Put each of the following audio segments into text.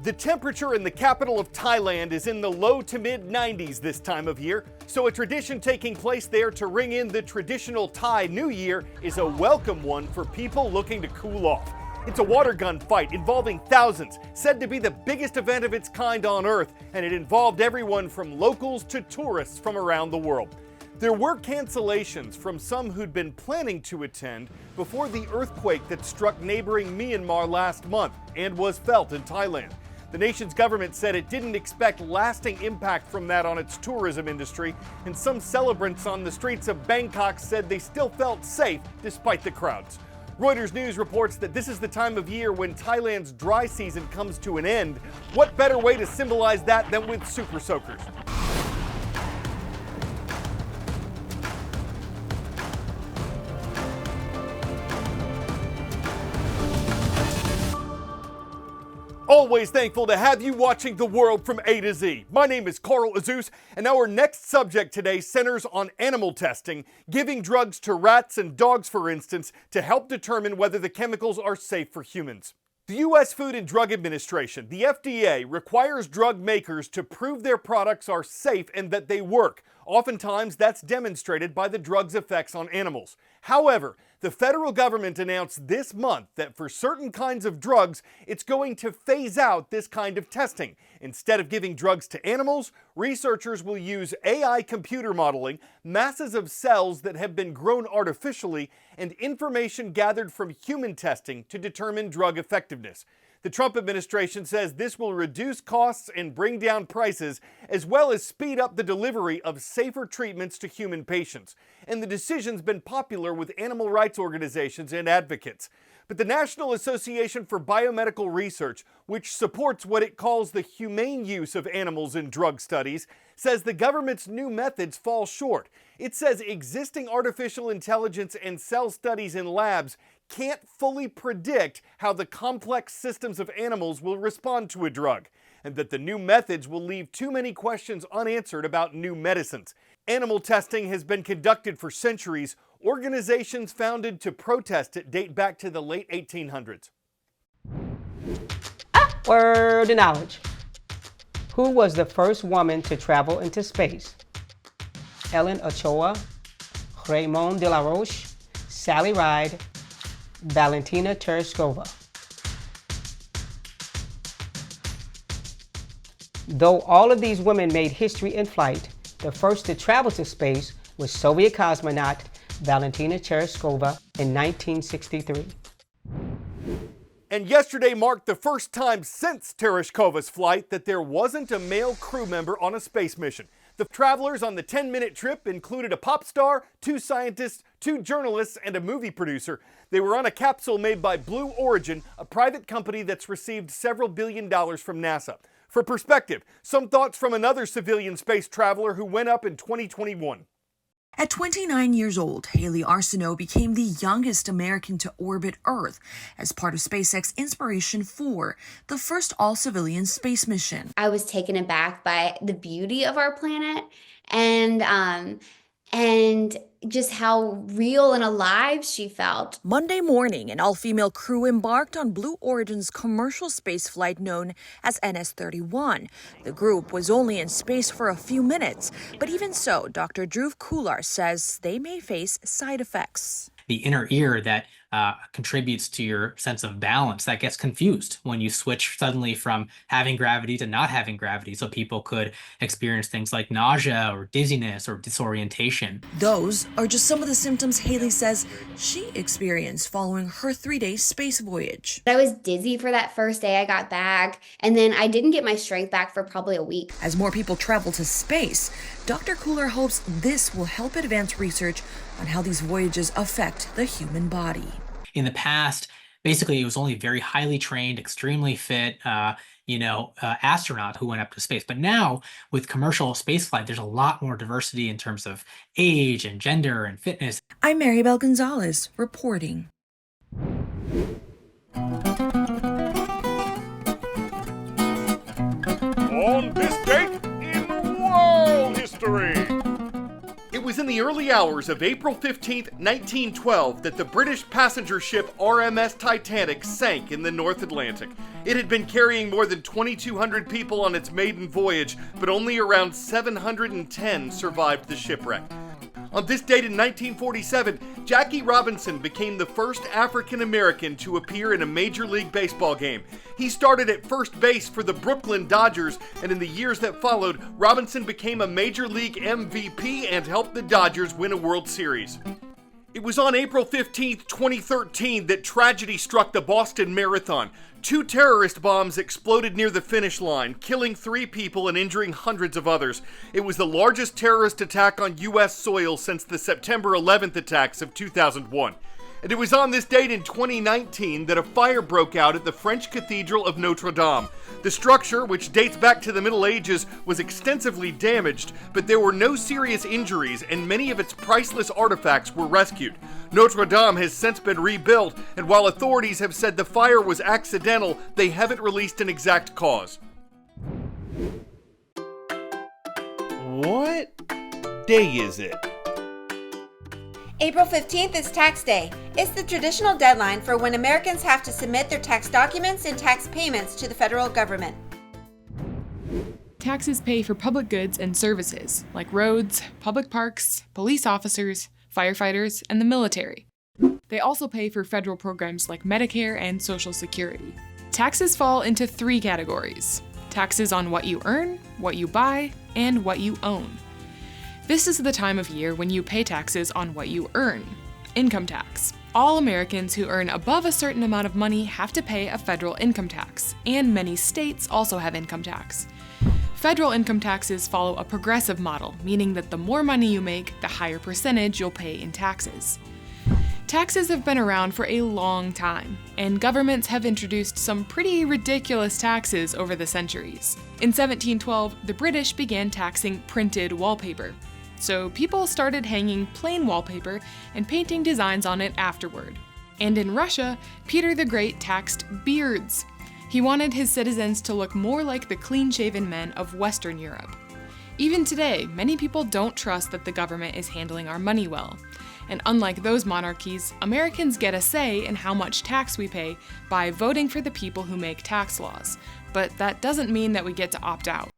The temperature in the capital of Thailand is in the low to mid 90s this time of year, so a tradition taking place there to ring in the traditional Thai New Year is a welcome one for people looking to cool off. It's a water gun fight involving thousands, said to be the biggest event of its kind on Earth, and it involved everyone from locals to tourists from around the world. There were cancellations from some who'd been planning to attend before the earthquake that struck neighboring Myanmar last month and was felt in Thailand. The nation's government said it didn't expect lasting impact from that on its tourism industry, and some celebrants on the streets of Bangkok said they still felt safe despite the crowds. Reuters News reports that this is the time of year when Thailand's dry season comes to an end. What better way to symbolize that than with super soakers? Always thankful to have you watching the world from A to Z. My name is Carl Azuz, and our next subject today centers on animal testing, giving drugs to rats and dogs, for instance, to help determine whether the chemicals are safe for humans. The U.S. Food and Drug Administration, the FDA, requires drug makers to prove their products are safe and that they work. Oftentimes, that's demonstrated by the drug's effects on animals. However, the federal government announced this month that for certain kinds of drugs, it's going to phase out this kind of testing. Instead of giving drugs to animals, researchers will use AI computer modeling, masses of cells that have been grown artificially, and information gathered from human testing to determine drug effectiveness. The Trump administration says this will reduce costs and bring down prices, as well as speed up the delivery of safer treatments to human patients. And the decision's been popular with animal rights organizations and advocates. But the National Association for Biomedical Research, which supports what it calls the humane use of animals in drug studies, says the government's new methods fall short. It says existing artificial intelligence and cell studies in labs can't fully predict how the complex systems of animals will respond to a drug, and that the new methods will leave too many questions unanswered about new medicines. Animal testing has been conducted for centuries. Organizations founded to protest it date back to the late 1800s. Word of knowledge. Who was the first woman to travel into space? Ellen Ochoa, Raymond de la Roche, Sally Ride, Valentina Tereshkova. Though all of these women made history in flight, the first to travel to space was Soviet cosmonaut Valentina Tereshkova in 1963. And yesterday marked the first time since Tereshkova's flight that there wasn't a male crew member on a space mission. The travelers on the 10-minute trip included a pop star, 2 scientists, 2 journalists, and a movie producer. They were on a capsule made by Blue Origin, a private company that's received several $1 billion from NASA. For perspective, some thoughts from another civilian space traveler who went up in 2021. At 29 years old, Haley Arsenault became the youngest American to orbit Earth as part of SpaceX Inspiration 4, the first all-civilian space mission. I was taken aback by the beauty of our planet and just how real and alive she felt. Monday morning, an all-female crew embarked on Blue Origin's commercial space flight known as NS-31. The group was only in space for a few minutes, but even so, Dr. Dhruv Kular says they may face side effects. The inner ear that contributes to your sense of balance, that gets confused when you switch suddenly from having gravity to not having gravity. So people could experience things like nausea or dizziness or disorientation. Those are just some of the symptoms Haley says she experienced following her 3-day space voyage. I was dizzy for that first day I got back, and then I didn't get my strength back for probably a week. As more people travel to space, Dr. Kular hopes this will help advance research on how these voyages affect the human body. In the past, basically, it was only very highly trained, extremely fit, astronaut who went up to space. But now, with commercial spaceflight, there's a lot more diversity in terms of age and gender and fitness. I'm Maribel Gonzalez, reporting. On this date in world history. It was was in the early hours of April 15, 1912, that the British passenger ship RMS Titanic sank in the North Atlantic. It had been carrying more than 2,200 people on its maiden voyage, but only around 710 survived the shipwreck. On this date in 1947, Jackie Robinson became the first African American to appear in a Major League Baseball game. He started at first base for the Brooklyn Dodgers, and in the years that followed, Robinson became a Major League MVP and helped the Dodgers win a World Series. It was on April 15, 2013 that tragedy struck the Boston Marathon. 2 terrorist bombs exploded near the finish line, killing 3 people and injuring hundreds of others. It was the largest terrorist attack on U.S. soil since the September 11th attacks of 2001. And it was on this date in 2019 that a fire broke out at the French Cathedral of Notre Dame. The structure, which dates back to the Middle Ages, was extensively damaged, but there were no serious injuries and many of its priceless artifacts were rescued. Notre Dame has since been rebuilt, and while authorities have said the fire was accidental, they haven't released an exact cause. What day is it? April 15th is tax day. It's the traditional deadline for when Americans have to submit their tax documents and tax payments to the federal government. Taxes pay for public goods and services, like roads, public parks, police officers, firefighters, and the military. They also pay for federal programs like Medicare and Social Security. Taxes fall into 3 categories: taxes on what you earn, what you buy, and what you own. This is the time of year when you pay taxes on what you earn. Income tax. All Americans who earn above a certain amount of money have to pay a federal income tax, and many states also have income tax. Federal income taxes follow a progressive model, meaning that the more money you make, the higher percentage you'll pay in taxes. Taxes have been around for a long time, and governments have introduced some pretty ridiculous taxes over the centuries. In 1712, the British began taxing printed wallpaper. So people started hanging plain wallpaper and painting designs on it afterward. And in Russia, Peter the Great taxed beards. He wanted his citizens to look more like the clean-shaven men of Western Europe. Even today, many people don't trust that the government is handling our money well. And unlike those monarchies, Americans get a say in how much tax we pay by voting for the people who make tax laws. But that doesn't mean that we get to opt out.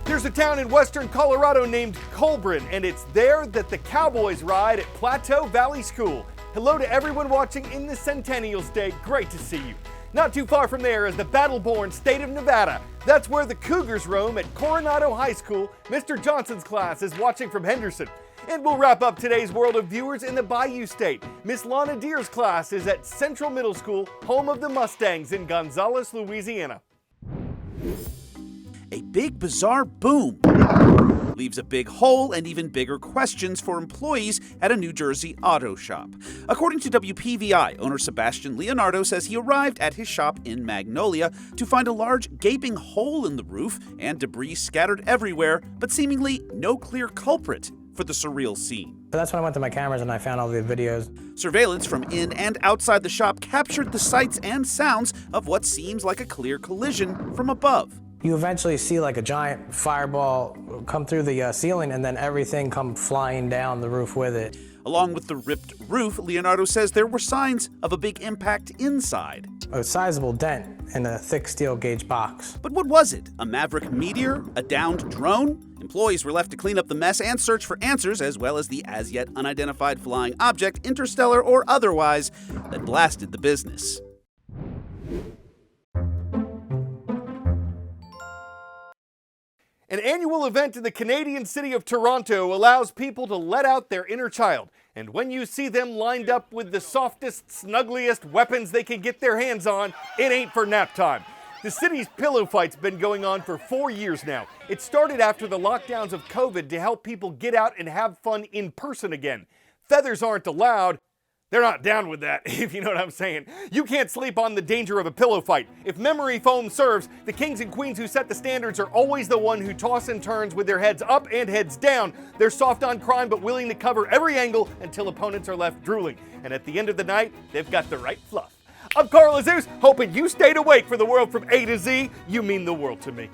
There's a town in western Colorado named Colburn, and it's there that the Cowboys ride at Plateau Valley School. Hello to everyone watching in the Centennial State. Great to see you. Not too far from there is the battle-born state of Nevada. That's where the Cougars roam at Coronado High School. Mr. Johnson's class is watching from Henderson. And we'll wrap up today's World of Viewers in the Bayou State. Miss Lana Deer's class is at Central Middle School, home of the Mustangs in Gonzales, Louisiana. A big bizarre boom leaves a big hole and even bigger questions for employees at a New Jersey auto shop. According to WPVI, owner Sebastian Leonardo says he arrived at his shop in Magnolia to find a large gaping hole in the roof and debris scattered everywhere, but seemingly no clear culprit for the surreal scene. That's when I went to my cameras and I found all the videos. Surveillance from in and outside the shop captured the sights and sounds of what seems like a clear collision from above. You eventually see like a giant fireball come through the ceiling and then everything come flying down the roof with it. Along with the ripped roof, Leonardo says there were signs of a big impact inside. A sizable dent in a thick steel gauge box. But what was it? A maverick meteor? A downed drone? Employees were left to clean up the mess and search for answers, as well as the as yet unidentified flying object, interstellar or otherwise, that blasted the business. An annual event in the Canadian city of Toronto allows people to let out their inner child. And when you see them lined up with the softest, snuggliest weapons they can get their hands on, it ain't for nap time. The city's pillow fight's been going on for 4 years now. It started after the lockdowns of COVID to help people get out and have fun in person again. Feathers aren't allowed. They're not down with that, if you know what I'm saying. You can't sleep on the danger of a pillow fight. If memory foam serves, the kings and queens who set the standards are always the one who toss and turns with their heads up and heads down. They're soft on crime but willing to cover every angle until opponents are left drooling. And at the end of the night, they've got the right fluff. I'm Carl Azuz, hoping you stayed awake for the world from A to Z. You mean the world to me.